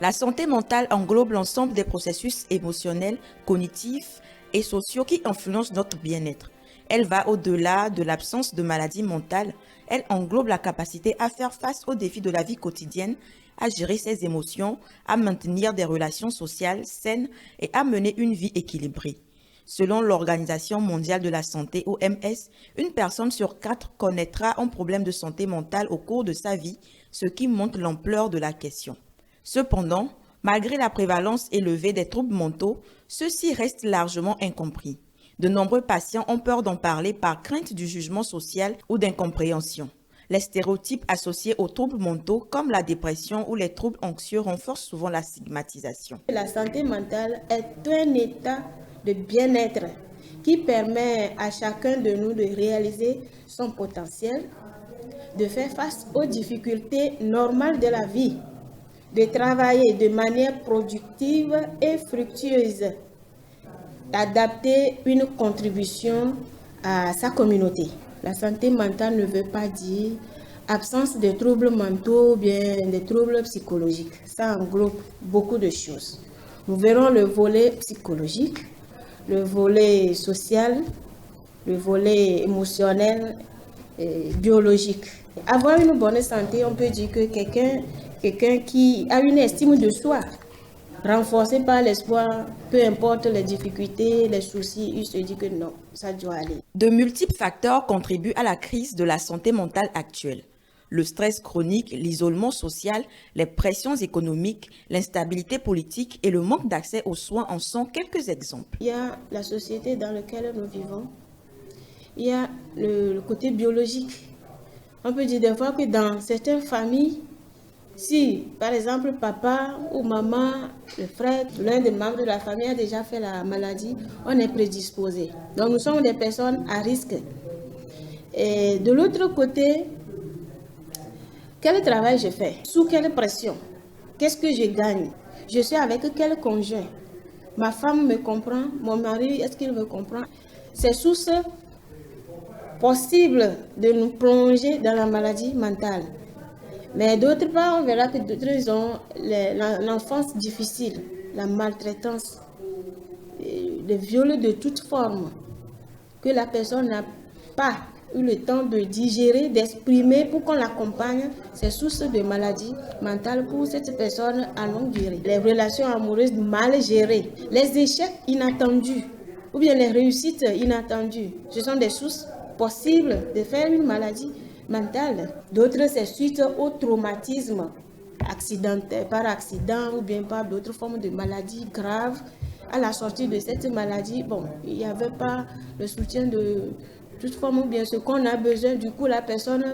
La santé mentale englobe l'ensemble des processus émotionnels, cognitifs et sociaux qui influencent notre bien-être. Elle va au-delà de l'absence de maladie mentale. Elle englobe la capacité à faire face aux défis de la vie quotidienne, à gérer ses émotions, à maintenir des relations sociales saines et à mener une vie équilibrée. Selon l'Organisation mondiale de la santé, OMS, une personne sur 4 connaîtra un problème de santé mentale au cours de sa vie, ce qui montre l'ampleur de la question. Cependant, malgré la prévalence élevée des troubles mentaux, ceux-ci restent largement incompris. De nombreux patients ont peur d'en parler par crainte du jugement social ou d'incompréhension. Les stéréotypes associés aux troubles mentaux, comme la dépression ou les troubles anxieux, renforcent souvent la stigmatisation. La santé mentale est un état de bien-être qui permet à chacun de nous de réaliser son potentiel, de faire face aux difficultés normales de la vie, de travailler de manière productive et fructueuse, d'adapter une contribution à sa communauté. La santé mentale ne veut pas dire absence de troubles mentaux ou bien des troubles psychologiques. Ça englobe beaucoup de choses. Nous verrons le volet psychologique, le volet social, le volet émotionnel et biologique. Avoir une bonne santé, on peut dire que quelqu'un qui a une estime de soi, renforcée par l'espoir, peu importe les difficultés, les soucis, il se dit que non, ça doit aller. De multiples facteurs contribuent à la crise de la santé mentale actuelle. Le stress chronique, l'isolement social, les pressions économiques, l'instabilité politique et le manque d'accès aux soins en sont quelques exemples. Il y a la société dans laquelle nous vivons. Il y a le côté biologique. On peut dire des fois que dans certaines familles, si par exemple papa ou maman, le frère, l'un des membres de la famille a déjà fait la maladie, on est prédisposé. Donc nous sommes des personnes à risque. Et de l'autre côté, quel travail je fais? Sous quelle pression? Qu'est-ce que je gagne? Je suis avec quel conjoint? Ma femme me comprend? Mon mari, est-ce qu'il me comprend? C'est sous ce possible de nous plonger dans la maladie mentale. Mais d'autre part, on verra que d'autres ont l'enfance difficile, la maltraitance, le viol de toute forme, que la personne n'a pas eu le temps de digérer, d'exprimer pour qu'on l'accompagne. C'est source de maladie mentale pour cette personne à longue durée. Les relations amoureuses mal gérées, les échecs inattendus ou bien les réussites inattendues, ce sont des sources possibles de faire une maladie mentale. D'autres, c'est suite au traumatisme accidentel, par accident ou bien par d'autres formes de maladies graves. À la sortie de cette maladie, bon, il n'y avait pas le soutien de toute forme ou bien ce qu'on a besoin. Du coup, la personne,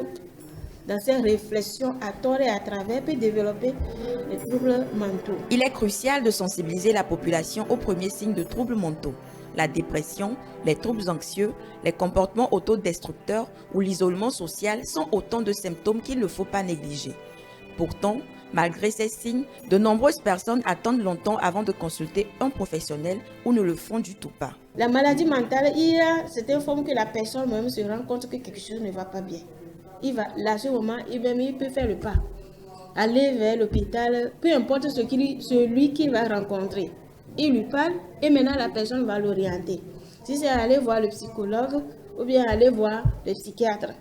dans ses réflexions à tort et à travers, peut développer des troubles mentaux. Il est crucial de sensibiliser la population aux premiers signes de troubles mentaux. La dépression, les troubles anxieux, les comportements autodestructeurs ou l'isolement social sont autant de symptômes qu'il ne faut pas négliger. Pourtant, malgré ces signes, de nombreuses personnes attendent longtemps avant de consulter un professionnel ou ne le font du tout pas. La maladie mentale, il y a certaines formes que la personne même se rend compte que quelque chose ne va pas bien. Il va, là, à ce moment, il peut faire le pas, aller vers l'hôpital, peu importe celui qu'il va rencontrer. Il lui parle et maintenant la personne va l'orienter. Si c'est aller voir le psychologue ou bien aller voir le psychiatre.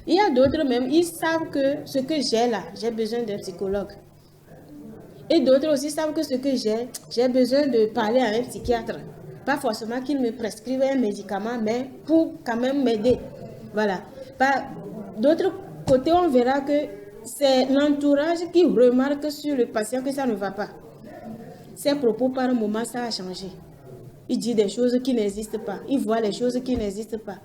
Il y a d'autres même, ils savent que ce que j'ai là, j'ai besoin d'un psychologue. Et d'autres aussi savent que ce que j'ai besoin de parler à un psychiatre. Pas forcément qu'il me prescrive un médicament, mais pour quand même m'aider. Voilà. D'autre côté, on verra que c'est l'entourage qui remarque sur le patient que ça ne va pas. Ses propos, par un moment, ça a changé. Il dit des choses qui n'existent pas. Il voit les choses qui n'existent pas.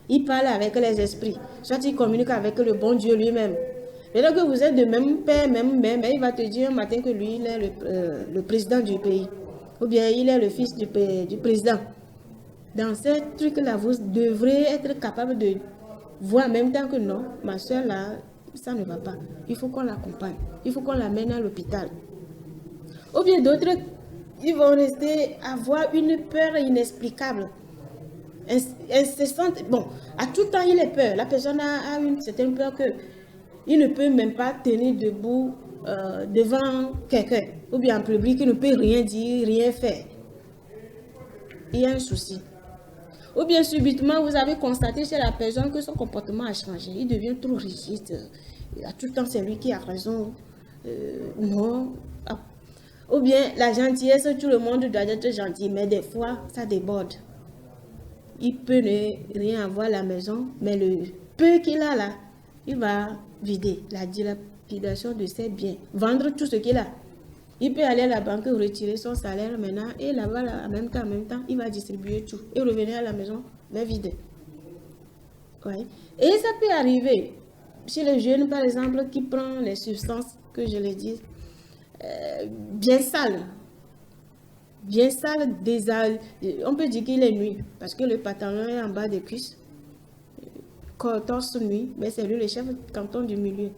Il parle avec les esprits. Soit il communique avec le bon Dieu lui-même. Et là que vous êtes de même père, même mère, mais il va te dire un matin que lui, il est le président du pays. Ou bien il est le fils du président. Dans ces trucs-là, vous devrez être capable de voir en même temps que non, ma soeur là, ça ne va pas. Il faut qu'on l'accompagne. Il faut qu'on l'amène à l'hôpital. Ou bien d'autres, ils vont rester avoir une peur inexplicable. Incessante. Bon, à tout temps, il est peur. La personne a une certaine peur que il ne peut même pas tenir debout devant quelqu'un, ou bien en public, qui ne peut rien dire, rien faire. Il y a un souci. Ou bien subitement, vous avez constaté chez la personne que son comportement a changé. Il devient trop rigide. À tout le temps, c'est lui qui a raison. Non. Ou bien la gentillesse, tout le monde doit être gentil, mais des fois, ça déborde. Il peut ne rien avoir à la maison, mais le peu qu'il a là, il va vider la dilapidation de ses biens, vendre tout ce qu'il a. Il peut aller à la banque retirer son salaire maintenant et là-bas, là, en même temps, il va distribuer tout et revenir à la maison, mais vide. Ouais. Et ça peut arriver chez les jeunes, par exemple, qui prennent les substances, que je les dis, bien sales. Bien sale, on peut dire qu'il est nuit, parce que le pantalon est en bas des cuisses. Torse nuit, mais c'est lui le chef de canton du milieu.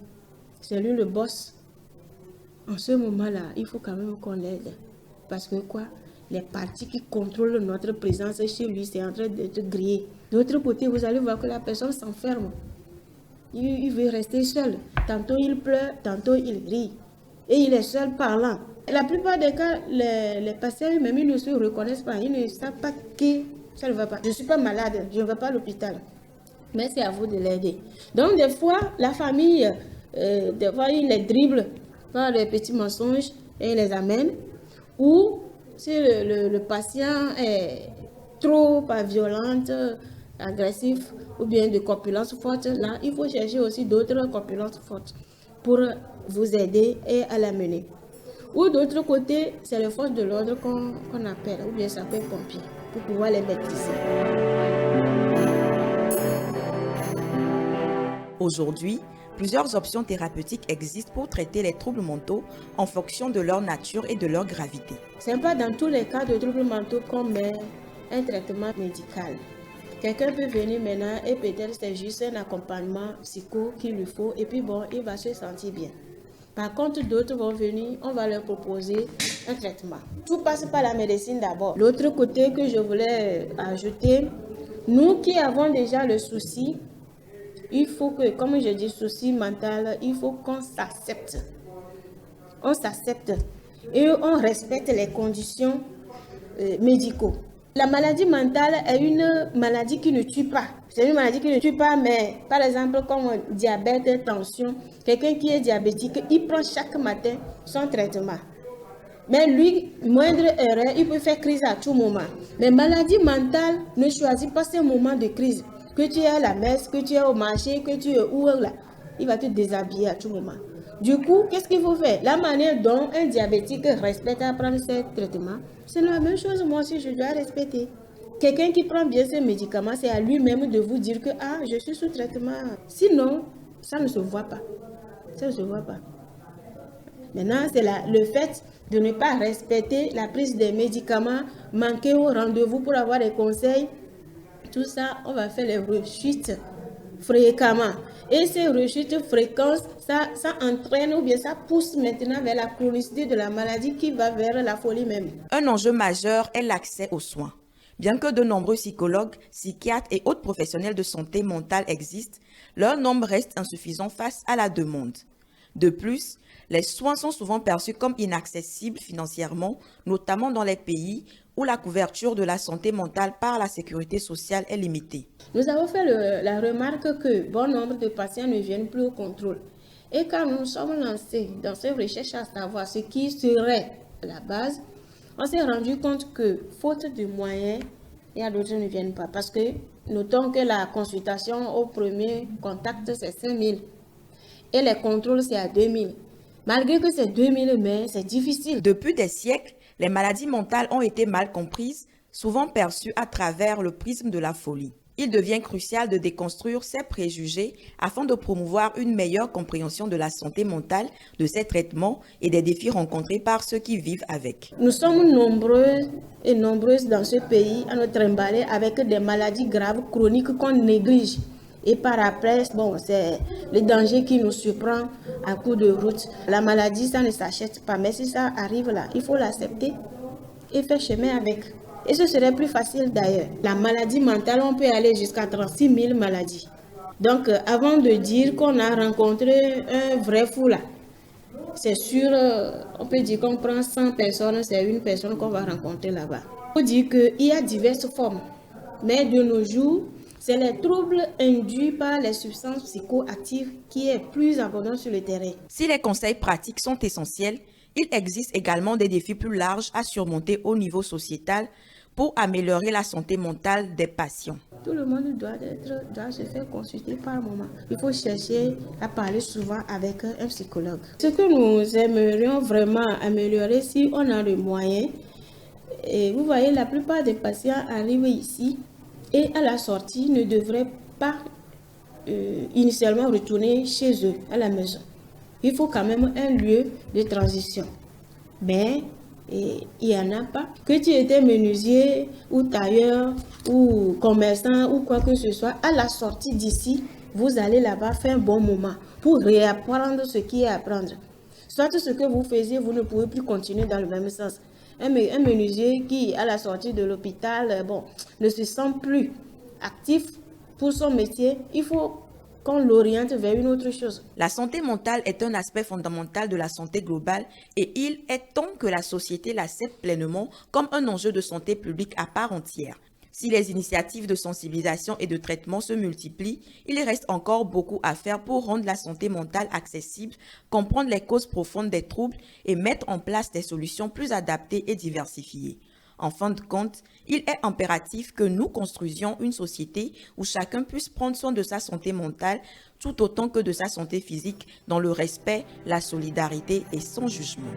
C'est lui le boss. En ce moment-là, il faut quand même qu'on l'aide. Parce que quoi? Les partis qui contrôlent notre présence chez lui, c'est en train d'être grillé. De l'autre côté, vous allez voir que la personne s'enferme. Il veut rester seul. Tantôt il pleure, tantôt il rit. Et il est seul parlant. La plupart des cas, les patients même ils ne se reconnaissent pas. Ils ne savent pas que ça ne va pas. Je ne suis pas malade, je ne vais pas à l'hôpital. Mais c'est à vous de l'aider. Donc des fois, la famille, des fois, ils les dribblent par des petits mensonges et ils les amènent. Ou si le patient est trop violent, agressif ou bien de corpulence forte, là, il faut chercher aussi d'autres corpulences fortes pour vous aider et à l'amener. Ou d'autre côté, c'est les forces de l'ordre qu'on appelle, ou bien ça peut être pompiers, pour pouvoir les maîtriser. Aujourd'hui, plusieurs options thérapeutiques existent pour traiter les troubles mentaux en fonction de leur nature et de leur gravité. Ce n'est pas dans tous les cas de troubles mentaux qu'on met un traitement médical. Quelqu'un peut venir maintenant et peut-être c'est juste un accompagnement psycho qu'il lui faut et puis bon, il va se sentir bien. Par contre, d'autres vont venir, on va leur proposer un traitement. Tout passe par la médecine d'abord. L'autre côté que je voulais ajouter, nous qui avons déjà le souci, il faut que, comme je dis, souci mental, il faut qu'on s'accepte. On s'accepte et on respecte les conditions médicaux. La maladie mentale est une maladie qui ne tue pas. C'est une maladie qui ne tue pas, mais par exemple, comme diabète, tension, quelqu'un qui est diabétique, il prend chaque matin son traitement. Mais lui, moindre erreur, il peut faire crise à tout moment. Mais maladie mentale ne choisit pas ses moments de crise. Que tu es à la messe, que tu es au marché, que tu es où là, il va te déshabiller à tout moment. Du coup, qu'est-ce qu'il faut faire? La manière dont un diabétique respecte à prendre ses traitements, c'est la même chose, moi aussi, je dois respecter. Quelqu'un qui prend bien ses médicaments, c'est à lui-même de vous dire que je suis sous traitement. Sinon, ça ne se voit pas. Ça ne se voit pas. Maintenant, c'est le fait de ne pas respecter la prise des médicaments, manquer au rendez-vous pour avoir des conseils. Tout ça, on va faire les rechutes fréquemment. Et ces rechutes fréquentes, ça entraîne ou bien ça pousse maintenant vers la chronicité de la maladie qui va vers la folie même. Un enjeu majeur est l'accès aux soins. Bien que de nombreux psychologues, psychiatres et autres professionnels de santé mentale existent, leur nombre reste insuffisant face à la demande. De plus, les soins sont souvent perçus comme inaccessibles financièrement, notamment dans les pays où la couverture de la santé mentale par la sécurité sociale est limitée. Nous avons fait la remarque que bon nombre de patients ne viennent plus au contrôle. Et quand nous sommes lancés dans ces recherches à savoir ce qui serait la base, on s'est rendu compte que, faute de moyens, il y a d'autres qui ne viennent pas. Parce que, notons que la consultation au premier contact, c'est 5 000. Et les contrôles, c'est à 2 000. Malgré que c'est 2 000, mais c'est difficile. Depuis des siècles, les maladies mentales ont été mal comprises, souvent perçues à travers le prisme de la folie. Il devient crucial de déconstruire ces préjugés afin de promouvoir une meilleure compréhension de la santé mentale, de ses traitements et des défis rencontrés par ceux qui vivent avec. Nous sommes nombreux et nombreuses dans ce pays à nous trimballer avec des maladies graves chroniques qu'on néglige. Et par après, bon, c'est le danger qui nous surprend à coup de route. La maladie, ça ne s'achète pas, mais si ça arrive là, il faut l'accepter et faire chemin avec. Et ce serait plus facile d'ailleurs. La maladie mentale, on peut aller jusqu'à 36 000 maladies. Donc, avant de dire qu'on a rencontré un vrai fou là, c'est sûr, on peut dire qu'on prend 100 personnes, c'est une personne qu'on va rencontrer là-bas. Il faut dire qu'il y a diverses formes, mais de nos jours, c'est les troubles induits par les substances psychoactives qui est plus abondant sur le terrain. Si les conseils pratiques sont essentiels, il existe également des défis plus larges à surmonter au niveau sociétal pour améliorer la santé mentale des patients. Tout le monde doit se faire consulter par moment. Il faut chercher à parler souvent avec un psychologue. Ce que nous aimerions vraiment améliorer si on a le moyen, et vous voyez, la plupart des patients arrivent ici et à la sortie ne devraient pas initialement retourner chez eux, à la maison. Il faut quand même un lieu de transition. Mais il n'y en a pas. Que tu étais menuisier ou tailleur ou commerçant ou quoi que ce soit, à la sortie d'ici, vous allez là-bas faire un bon moment pour réapprendre ce qui est à apprendre. Soit ce que vous faisiez, vous ne pouvez plus continuer dans le même sens. Un menuisier qui, à la sortie de l'hôpital, ne se sent plus actif pour son métier, il faut qu'on l'oriente vers une autre chose. La santé mentale est un aspect fondamental de la santé globale et il est temps que la société l'accepte pleinement comme un enjeu de santé publique à part entière. Si les initiatives de sensibilisation et de traitement se multiplient, il reste encore beaucoup à faire pour rendre la santé mentale accessible, comprendre les causes profondes des troubles et mettre en place des solutions plus adaptées et diversifiées. En fin de compte, il est impératif que nous construisions une société où chacun puisse prendre soin de sa santé mentale tout autant que de sa santé physique dans le respect, la solidarité et sans jugement.